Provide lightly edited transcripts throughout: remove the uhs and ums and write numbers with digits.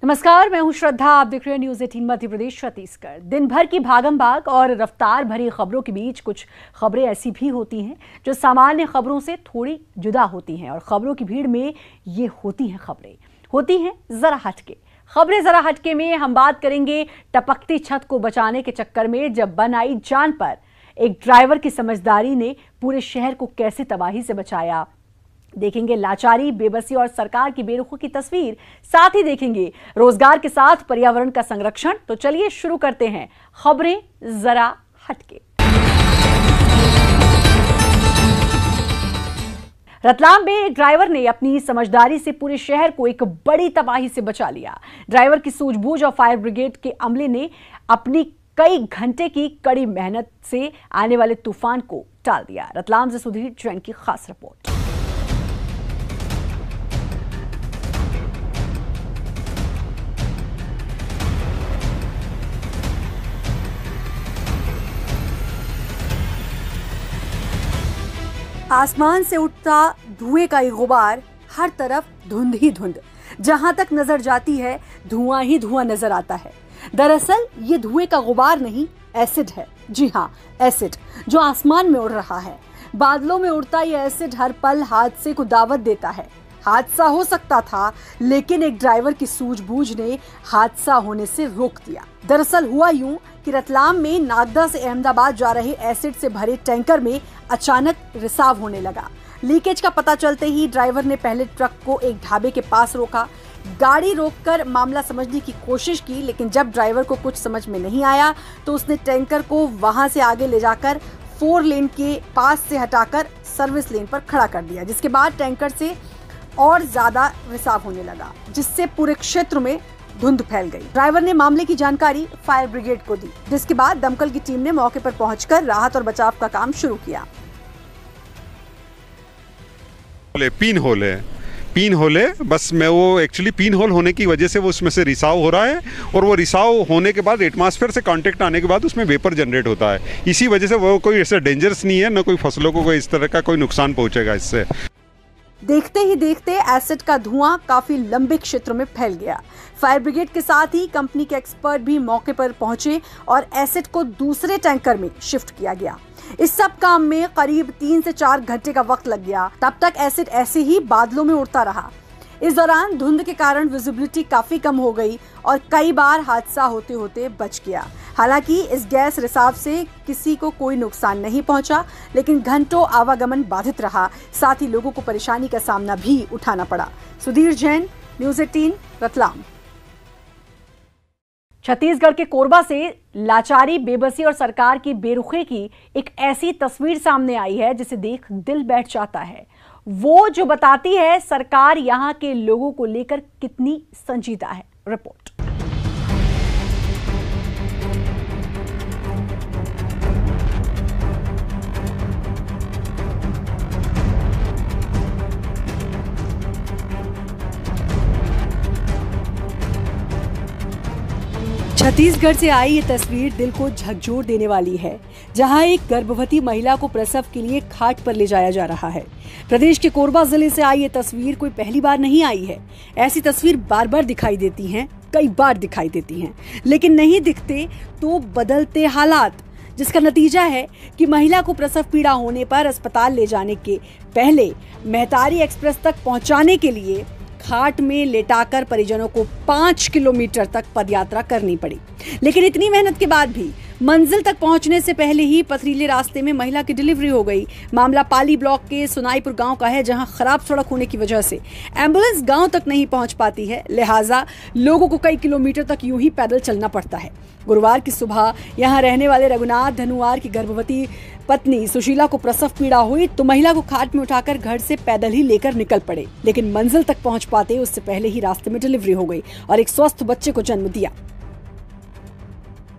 नमस्कार, मैं हूं श्रद्धा। आप देख रहे हैं न्यूज 18 मध्य प्रदेश छत्तीसगढ़। दिन भर की भागम भाग और रफ्तार भरी खबरों के बीच कुछ खबरें ऐसी भी होती हैं जो सामान्य खबरों से थोड़ी जुदा होती हैं और खबरों की भीड़ में ये होती हैं खबरें होती हैं जरा हटके। खबरें जरा हटके में हम बात करेंगे टपकती छत को बचाने के चक्कर में जब बन आई जान पर एक ड्राइवर की समझदारी ने पूरे शहर को कैसे तबाही से बचाया। देखेंगे लाचारी, बेबसी और सरकार की बेरुखी की तस्वीर। साथ ही देखेंगे रोजगार के साथ पर्यावरण का संरक्षण। तो चलिए शुरू करते हैं खबरें जरा हटके। रतलाम में एक ड्राइवर ने अपनी समझदारी से पूरे शहर को एक बड़ी तबाही से बचा लिया। ड्राइवर की सूझबूझ और फायर ब्रिगेड के अमले ने अपनी कई घंटे की कड़ी मेहनत से आने वाले तूफान को टाल दिया। रतलाम से सुधीर जैन की खास रिपोर्ट। आसमान से उठता धुएं का ये गुबार, हर तरफ धुंध ही धुंध, जहां तक नजर जाती है धुआं ही धुआं नजर आता है। दरअसल ये धुएं का गुबार नहीं, एसिड है। जी हाँ, एसिड जो आसमान में उड़ रहा है। बादलों में उड़ता ये एसिड हर पल हादसे को दावत देता है। हादसा हो सकता था, लेकिन एक ड्राइवर की सूझबूझ ने हादसा होने से रोक दिया। दरअसल हुआ यूं कि रतलाम में नागदा से अहमदाबाद जा रहे एसिड से भरे टैंकर में अचानक रिसाव होने लगा। लीकेज का पता चलते ही ड्राइवर ने पहले ट्रक को एक ढाबे के पास रोका। गाड़ी रोककर मामला समझने की कोशिश की, लेकिन जब ड्राइवर को कुछ समझ में नहीं आया तो उसने टैंकर को वहां से आगे ले जाकर 4 लेन के पास से हटाकर सर्विस लेन पर खड़ा कर दिया, जिसके बाद टैंकर से और ज्यादा रिसाव होने लगा, जिससे पूरे क्षेत्र में धुंध फैल गई। ड्राइवर ने मामले की जानकारी फायर ब्रिगेड को दी, जिसके बाद दमकल की टीम ने मौके पर पहुंचकर राहत और बचाव का काम शुरू किया। पिन होल है बस में वो एक्चुअली पिन होल होने की वजह से वो उसमें से रिसाव हो रहा है, और वो रिसाव होने के बाद एटमॉस्फेयर से कांटेक्ट आने के बाद उसमें वेपर जनरेट होता है। इसी वजह से वो कोई ऐसा डेंजरस नहीं है, न कोई फसलों को कोई इस तरह का कोई नुकसान पहुंचेगा इससे। देखते ही देखते एसिड का धुआं काफी लंबे क्षेत्र में फैल गया। फायर ब्रिगेड के साथ ही कंपनी के एक्सपर्ट भी मौके पर पहुंचे और एसिड को दूसरे टैंकर में शिफ्ट किया गया। इस सब काम में करीब 3 से 4 घंटे का वक्त लग गया। तब तक एसिड ऐसे ही बादलों में उड़ता रहा। इस दौरान धुंध के कारण विजिबिलिटी काफी कम हो गई और कई बार हादसा होते होते बच गया। हालांकि इस गैस रिसाव से किसी को कोई नुकसान नहीं पहुंचा, लेकिन घंटों आवागमन बाधित रहा। साथ ही लोगों को परेशानी का सामना भी उठाना पड़ा। सुधीर जैन, न्यूज 18, रतलाम। छत्तीसगढ़ के कोरबा से लाचारी, बेबसी और सरकार की बेरुखी की एक ऐसी तस्वीर सामने आई है जिसे देख दिल बैठ जाता है। वो जो बताती है सरकार यहां के लोगों को लेकर कितनी संजीदा है। रिपोर्ट। छत्तीसगढ़ से आई ये तस्वीर दिल को झकझोर देने वाली है, जहां एक गर्भवती महिला को प्रसव के लिए खाट पर ले जाया जा रहा है। प्रदेश के कोरबा जिले से आई ये तस्वीर कोई पहली बार नहीं आई है। ऐसी तस्वीर बार बार दिखाई देती हैं, कई बार दिखाई देती हैं, लेकिन नहीं दिखते तो बदलते हालात, जिसका नतीजा है कि महिला को प्रसव पीड़ा होने पर अस्पताल ले जाने के पहले मेहतारी एक्सप्रेस तक पहुंचाने के लिए खाट में लेटाकर परिजनों को 5 किलोमीटर तक पदयात्रा करनी पड़ी। लेकिन इतनी मेहनत के बाद भी मंजिल तक पहुंचने से पहले ही पथरीले रास्ते में महिला की डिलीवरी हो गई। मामला पाली ब्लॉक के सुनाईपुर गांव का है, जहां खराब सड़क होने की वजह से एम्बुलेंस गांव तक नहीं पहुंच पाती है, लिहाजा लोगों को कई किलोमीटर तक यूं ही पैदल चलना पड़ता है। गुरुवार की सुबह यहां रहने वाले रघुनाथ धनुआर की गर्भवती पत्नी सुशीला को प्रसव पीड़ा हुई तो महिला को खाट में उठाकर घर से पैदल ही लेकर निकल पड़े, लेकिन मंजिल तक पहुंच पाते उससे पहले ही रास्ते में डिलीवरी हो गई और एक स्वस्थ बच्चे को जन्म दिया।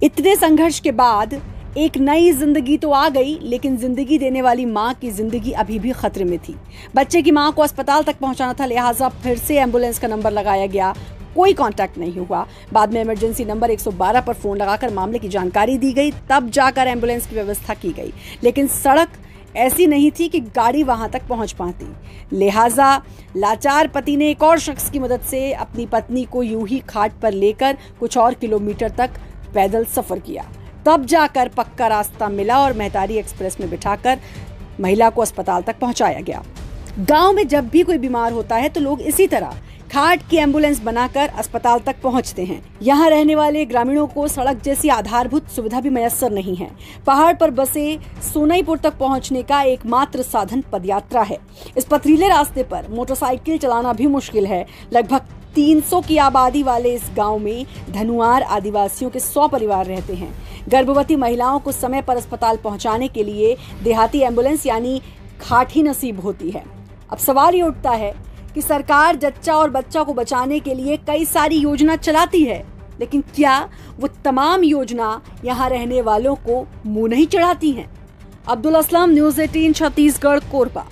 इतने संघर्ष के बाद एक नई जिंदगी तो आ गई, लेकिन जिंदगी देने वाली मां की जिंदगी अभी भी खतरे में थी। बच्चे की मां को अस्पताल तक पहुंचाना था, लिहाजा फिर से एम्बुलेंस का नंबर लगाया गया। कोई कांटेक्ट नहीं हुआ। बाद में इमरजेंसी नंबर 112 पर फोन लगाकर मामले की जानकारी दी गई, तब जाकर एम्बुलेंस की व्यवस्था की गई। लेकिन सड़क ऐसी नहीं थी कि गाड़ी वहां तक पहुंच पाती। लिहाजा लाचार पति ने एक और शख्स की मदद से अपनी पत्नी को यूं ही खाट पर लेकर कुछ और किलोमीटर तक पैदल सफर किया। तब जाकर पक्का रास्ता मिला और मेहतारी एक्सप्रेस में बिठाकर महिला को अस्पताल तक पहुंचाया गया। गांव में जब भी कोई बीमार होता है तो लोग इसी तरह खाट की एम्बुलेंस बनाकर अस्पताल तक पहुंचते हैं। यहाँ रहने वाले ग्रामीणों को सड़क जैसी आधारभूत सुविधा भी मैसर नहीं है। पहाड़ पर बसे सोनईपुर तक पहुंचने का एकमात्र साधन पदयात्रा है। इस पथरीले रास्ते पर मोटरसाइकिल चलाना भी मुश्किल है। लगभग 300 की आबादी वाले इस गांव में धनुआर आदिवासियों के 100 परिवार रहते हैं। गर्भवती महिलाओं को समय पर अस्पताल पहुंचाने के लिए देहाती एम्बुलेंस यानी खाट ही नसीब होती है। अब सवाल ये उठता है कि सरकार जच्चा और बच्चा को बचाने के लिए कई सारी योजना चलाती है, लेकिन क्या वो तमाम योजना यहाँ रहने वालों को मुंह नहीं चढ़ाती हैं? अब्दुल असलम, न्यूज़ 18 छत्तीसगढ़, कोरबा।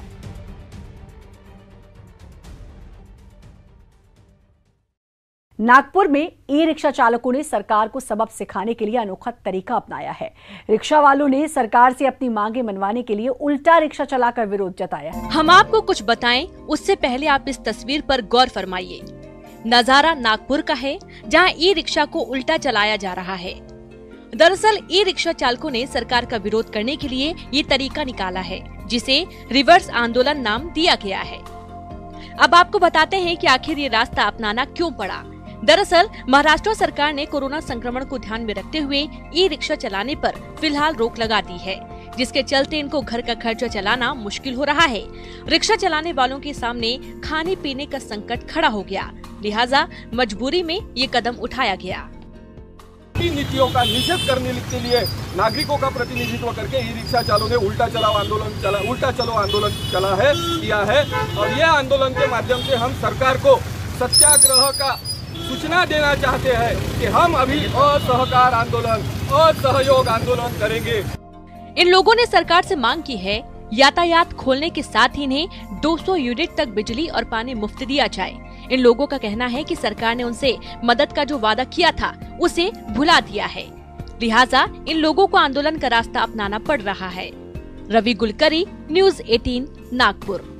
नागपुर में ई रिक्शा चालकों ने सरकार को सबक सिखाने के लिए अनोखा तरीका अपनाया है। रिक्शा वालों ने सरकार से अपनी मांगे मनवाने के लिए उल्टा रिक्शा चलाकर विरोध जताया। हम आपको कुछ बताएं उससे पहले आप इस तस्वीर पर गौर फरमाइए। नजारा नागपुर का है, जहां ई रिक्शा को उल्टा चलाया जा रहा है। दरअसल ई रिक्शा चालकों ने सरकार का विरोध करने के लिए ये तरीका निकाला है, जिसे रिवर्स आंदोलन नाम दिया गया है। अब आपको बताते हैं कि आखिर ये रास्ता अपनाना क्यों पड़ा। दरअसल महाराष्ट्र सरकार ने कोरोना संक्रमण को ध्यान में रखते हुए ई रिक्शा चलाने पर फिलहाल रोक लगा दी है, जिसके चलते इनको घर का खर्चा चलाना मुश्किल हो रहा है। रिक्शा चलाने वालों के सामने खाने पीने का संकट खड़ा हो गया, लिहाजा मजबूरी में ये कदम उठाया गया। नीतियों का निषेध करने के लिए नागरिकों का प्रतिनिधित्व करके ई रिक्शा चालकों ने उल्टा चलो आंदोलन किया है। और ये आंदोलन के माध्यम से हम सरकार को सत्याग्रह का सूचना देना चाहते हैं कि हम अभी असहकार आंदोलन, असहयोग आंदोलन करेंगे। इन लोगों ने सरकार से मांग की है यातायात खोलने के साथ ही इन्हें 200 यूनिट तक बिजली और पानी मुफ्त दिया जाए। इन लोगों का कहना है कि सरकार ने उनसे मदद का जो वादा किया था उसे भुला दिया है, लिहाजा इन लोगों को आंदोलन का रास्ता अपनाना पड़ रहा है। रवि गुलकरी, न्यूज़ 18, नागपुर।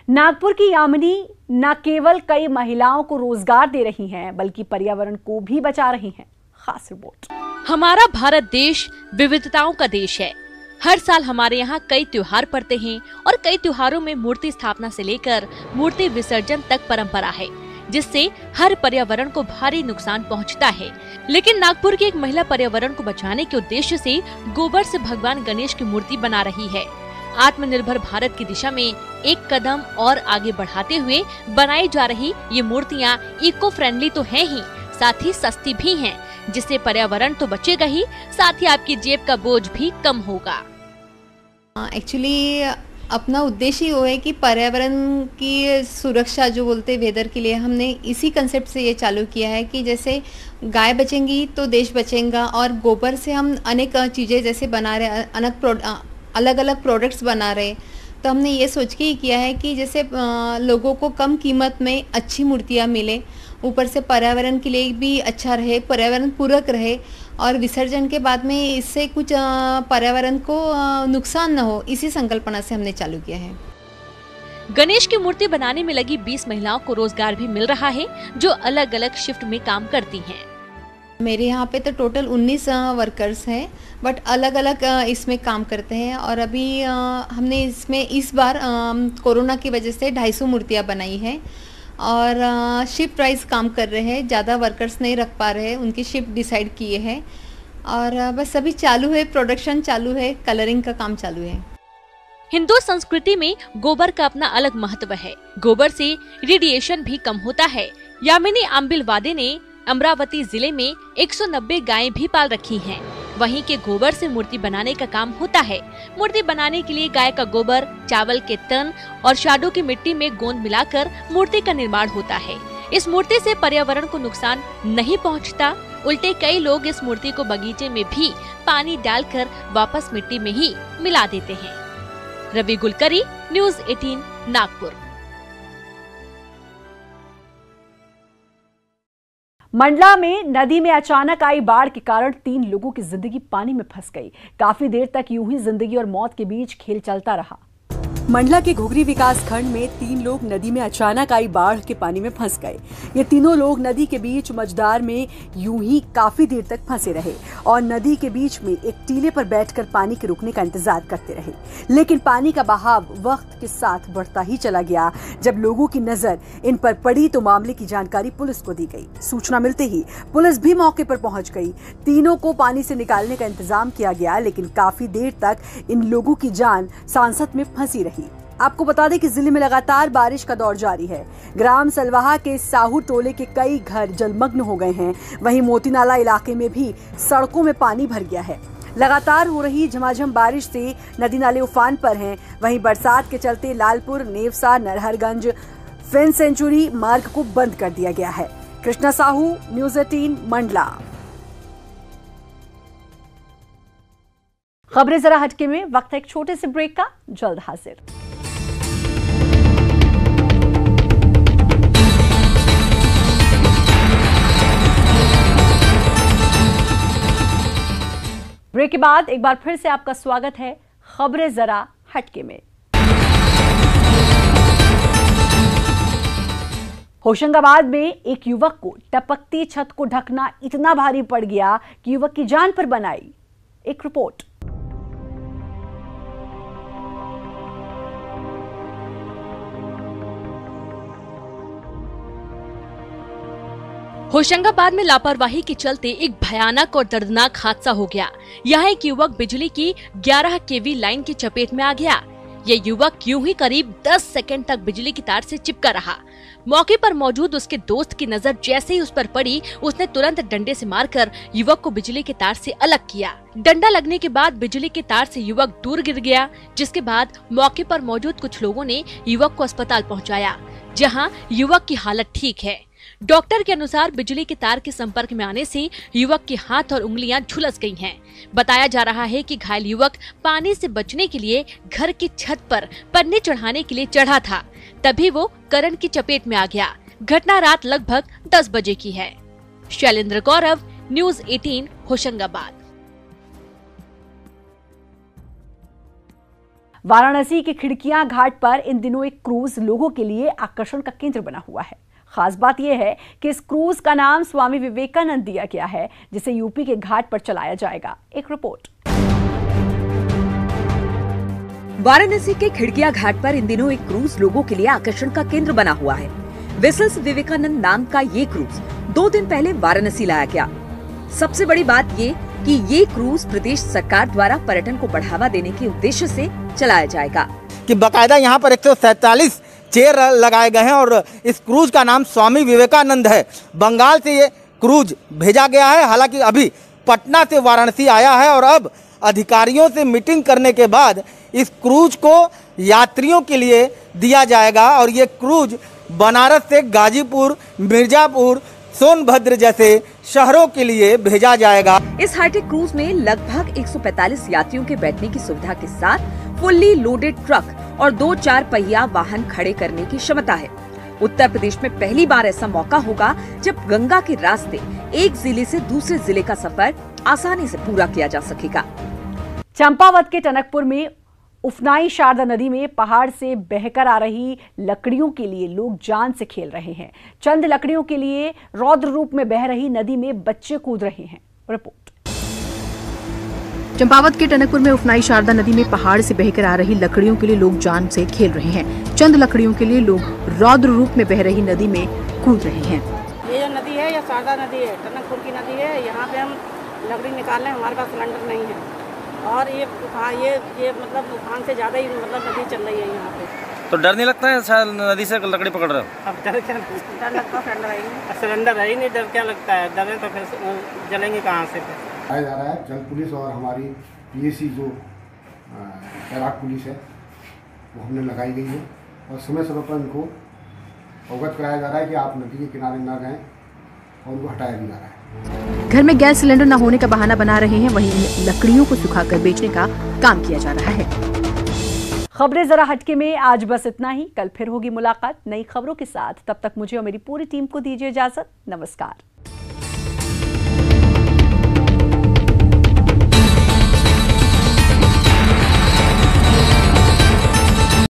नागपुर की यामिनी न केवल कई महिलाओं को रोजगार दे रही हैं, बल्कि पर्यावरण को भी बचा रही हैं। खास रिपोर्ट। हमारा भारत देश विविधताओं का देश है। हर साल हमारे यहाँ कई त्योहार पड़ते हैं और कई त्योहारों में मूर्ति स्थापना से लेकर मूर्ति विसर्जन तक परंपरा है, जिससे हर पर्यावरण को भारी नुकसान पहुँचता है। लेकिन नागपुर की एक महिला पर्यावरण को बचाने के उद्देश्य से गोबर से भगवान गणेश की मूर्ति बना रही है। आत्मनिर्भर भारत की दिशा में एक कदम और आगे बढ़ाते हुए बनाई जा रही ये मूर्तियाँ इको फ्रेंडली तो हैं ही, साथ ही सस्ती भी हैं, जिससे पर्यावरण तो बचेगा ही, साथ ही आपकी जेब का बोझ भी कम होगा। एक्चुअली अपना उद्देश्य वो है कि पर्यावरण की सुरक्षा जो बोलते हैं वेदर के लिए, हमने इसी कंसेप्ट से ये चालू किया है कि जैसे गाय बचेंगी तो देश बचेगा। और गोबर से हम अनेक चीज़ें जैसे बना रहे, अलग अलग प्रोडक्ट्स बना रहे, तो हमने ये सोच के ही किया है कि जैसे लोगों को कम कीमत में अच्छी मूर्तियाँ मिले, ऊपर से पर्यावरण के लिए भी अच्छा रहे, पर्यावरण पूरक रहे, और विसर्जन के बाद में इससे कुछ पर्यावरण को नुकसान न हो, इसी संकल्पना से हमने चालू किया है। गणेश की मूर्ति बनाने में लगी 20 महिलाओं को रोजगार भी मिल रहा है, जो अलग अलग शिफ्ट में काम करती हैं। मेरे यहाँ पे तो टोटल 19 वर्कर्स हैं, बट अलग अलग इसमें काम करते हैं। और अभी हमने इसमें इस बार कोरोना की वजह से 250 मूर्तियाँ बनाई है और शिफ्ट वाइज काम कर रहे हैं। ज़्यादा वर्कर्स नहीं रख पा रहे हैं, उनकी शिफ्ट डिसाइड किए हैं और बस अभी चालू है, प्रोडक्शन चालू है, कलरिंग का काम चालू है। हिंदू संस्कृति में गोबर का अपना अलग महत्व है। गोबर से रेडिएशन भी कम होता है। यामिनी आंबिलवादे ने अमरावती जिले में 190 गायें भी पाल रखी हैं। वहीं के गोबर से मूर्ति बनाने का काम होता है। मूर्ति बनाने के लिए गाय का गोबर, चावल के तन और शाडू की मिट्टी में गोंद मिलाकर मूर्ति का निर्माण होता है। इस मूर्ति से पर्यावरण को नुकसान नहीं पहुंचता, उल्टे कई लोग इस मूर्ति को बगीचे में भी पानी डालकर वापस मिट्टी में ही मिला देते हैं। रवि गुलकरी, न्यूज़ 18, नागपुर। मंडला में नदी में अचानक आई बाढ़ के कारण 3 लोगों की जिंदगी पानी में फंस गई। काफी देर तक यूं ही जिंदगी और मौत के बीच खेल चलता रहा। मंडला के घुघरी विकास खंड में 3 लोग नदी में अचानक आई बाढ़ के पानी में फंस गए। ये तीनों लोग नदी के बीच मझदार में यूं ही काफी देर तक फंसे रहे और नदी के बीच में एक टीले पर बैठकर पानी के रुकने का इंतजार करते रहे। लेकिन पानी का बहाव वक्त के साथ बढ़ता ही चला गया। जब लोगों की नजर इन पर पड़ी तो मामले की जानकारी पुलिस को दी गई। सूचना मिलते ही पुलिस भी मौके पर पहुंच गई। तीनों को पानी से निकालने का इंतजाम किया गया, लेकिन काफी देर तक इन लोगों की जान सांसत में फंसी रही। आपको बता दें कि जिले में लगातार बारिश का दौर जारी है। ग्राम सलवाहा के साहू टोले के कई घर जलमग्न हो गए हैं। वहीं मोतीनाला इलाके में भी सड़कों में पानी भर गया है। लगातार हो रही झमाझम बारिश से नदी नाले उफान पर हैं। वहीं बरसात के चलते लालपुर, नेवसा, नरहरगंज फेन सेंचुरी मार्ग को बंद कर दिया गया है। कृष्णा साहू, न्यूज़ 18 मंडला। खबरें जरा हटके में वक्त है एक छोटे से ब्रेक का, जल्द हाजिर। ब्रेक के बाद एक बार फिर से आपका स्वागत है खबरें जरा हटके में। होशंगाबाद में एक युवक को टपकती छत को ढकना इतना भारी पड़ गया कि युवक की जान पर बन आई। एक रिपोर्ट। होशंगाबाद में लापरवाही के चलते एक भयानक और दर्दनाक हादसा हो गया। यहाँ एक युवक बिजली की 11 केवी लाइन की चपेट में आ गया। ये युवक यूं ही करीब 10 सेकंड तक बिजली की तार से चिपका रहा। मौके पर मौजूद उसके दोस्त की नजर जैसे ही उस पर पड़ी, उसने तुरंत डंडे से मारकर युवक को बिजली के तार से अलग किया। डंडा लगने के बाद बिजली के तार से युवक दूर गिर गया, जिसके बाद मौके पर मौजूद कुछ लोगों ने युवक को अस्पताल पहुँचाया, जहाँ युवक की हालत ठीक है। डॉक्टर के अनुसार बिजली के तार के संपर्क में आने से युवक के हाथ और उंगलियां झुलस गई हैं। बताया जा रहा है कि घायल युवक पानी से बचने के लिए घर की छत पर पन्नी चढ़ाने के लिए चढ़ा था, तभी वो करंट की चपेट में आ गया। घटना रात लगभग 10 बजे की है। शैलेंद्र गौरव, न्यूज़ 18 होशंगाबाद। वाराणसी के खिड़कियां घाट पर इन दिनों एक क्रूज लोगों के लिए आकर्षण का केंद्र बना हुआ है। खास बात यह है कि इस क्रूज का नाम स्वामी विवेकानंद दिया गया है, जिसे यूपी के घाट पर चलाया जाएगा। एक रिपोर्ट। वाराणसी के खिड़किया घाट पर इन दिनों एक क्रूज लोगों के लिए आकर्षण का केंद्र बना हुआ है। वेसल्स विवेकानंद नाम का ये क्रूज 2 दिन पहले वाराणसी लाया गया। सबसे बड़ी बात ये कि ये क्रूज प्रदेश सरकार द्वारा पर्यटन को बढ़ावा देने के उद्देश्य से चलाया जाएगा। कि बाकायदा यहाँ पर 147 चेयर लगाए गए हैं और इस क्रूज का नाम स्वामी विवेकानंद है। बंगाल से ये क्रूज भेजा गया है। हालांकि अभी पटना से वाराणसी आया है और अब अधिकारियों से मीटिंग करने के बाद इस क्रूज को यात्रियों के लिए दिया जाएगा और ये क्रूज बनारस से गाजीपुर, मिर्जापुर, सोनभद्र जैसे शहरों के लिए भेजा जाएगा। इस हाईटेक क्रूज में लगभग 145 यात्रियों के बैठने की सुविधा के साथ फुल्ली लोडेड ट्रक और 2-4 पहिया वाहन खड़े करने की क्षमता है। उत्तर प्रदेश में पहली बार ऐसा मौका होगा जब गंगा के रास्ते एक जिले से दूसरे जिले का सफर आसानी से पूरा किया जा सकेगा। चंपावत के टनकपुर में उफनाई शारदा नदी में पहाड़ से बहकर आ रही लकड़ियों के लिए लोग जान से खेल रहे हैं। चंद लकड़ियों के लिए रौद्र रूप में बह रही नदी में बच्चे कूद रहे हैं। रिपोर्ट। चंपावत के टनकपुर में उफनाई शारदा नदी में पहाड़ से बहकर आ रही लकड़ियों के लिए लोग जान से खेल रहे हैं। चंद लकड़ियों के लिए लोग रौद्र रूप में बह रही नदी में कूद रहे हैं। ये जो नदी है, ये शारदा नदी है, टनकपुर की नदी है। यहाँ पे हम लकड़ी निकाल रहे हैं, हमारे पास सिलेंडर नहीं है और ये मतलब तूफान से ज्यादा ही मतलब नदी चल रही है यहाँ पे। तो डर नहीं लगता है नदी से लकड़ी पकड़ रहे हो? अब डर क्या, डर लगता है? सिलेंडर है ही नहीं। सिलेंडर है ही नहीं, डर क्या लगता है? डरे तो फिर जलेंगे कहाँ से? आया जा रहा है जल पुलिस और हमारी पीएसी जो तैराक पुलिस है वो हमने लगाई गई है और समय समय पर इनको अवगत कराया जा रहा है कि आप नदी के किनारे न गए और उनको हटाया भी जा रहा है। घर में गैस सिलेंडर न होने का बहाना बना रहे हैं, वहीं इन लकड़ियों को सुखाकर बेचने का काम किया जा रहा है। खबरें जरा हटके में आज बस इतना ही। कल फिर होगी मुलाकात नई खबरों के साथ। तब तक मुझे और मेरी पूरी टीम को दीजिए इजाजत। नमस्कार।